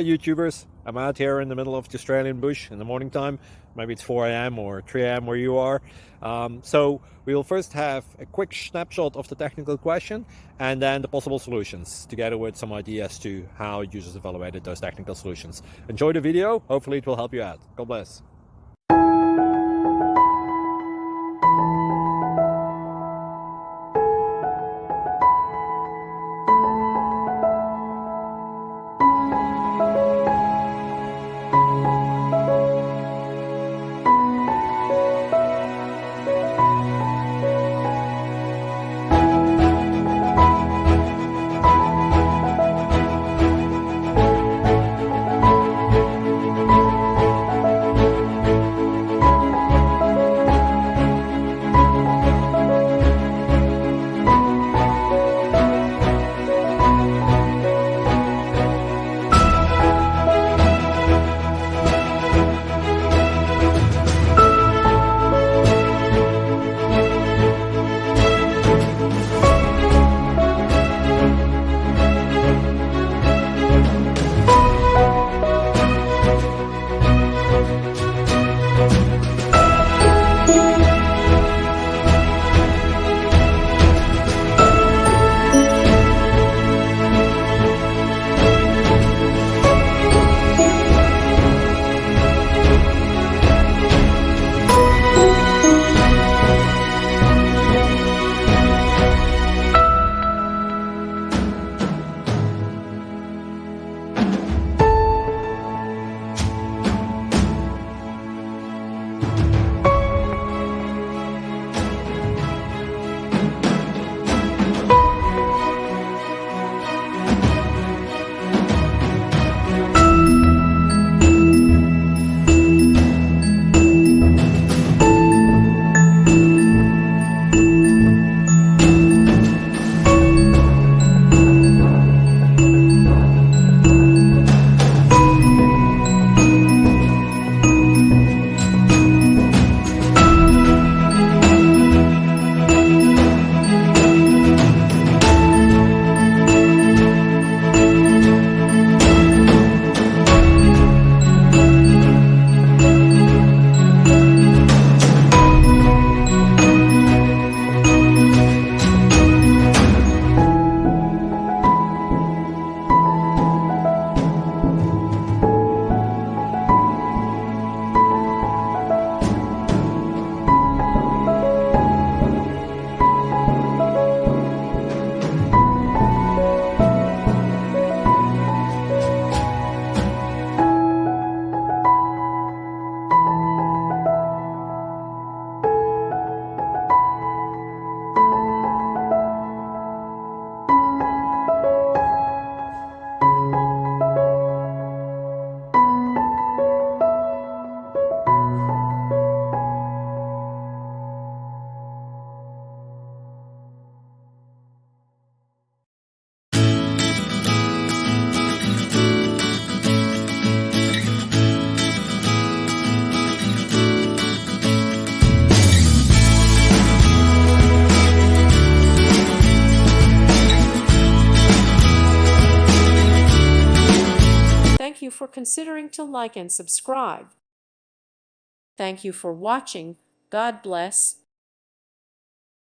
YouTubers. I'm out here in the middle of the Australian bush in the morning time. Maybe it's 4 a.m. or 3 a.m. where you are. So we'll first have a quick snapshot of the technical question and then the possible solutions, together with some ideas to how users evaluated those technical solutions. Enjoy the video. Hopefully it will help you out. God bless. Thank you for considering to like and subscribe. Thank you for watching. God bless.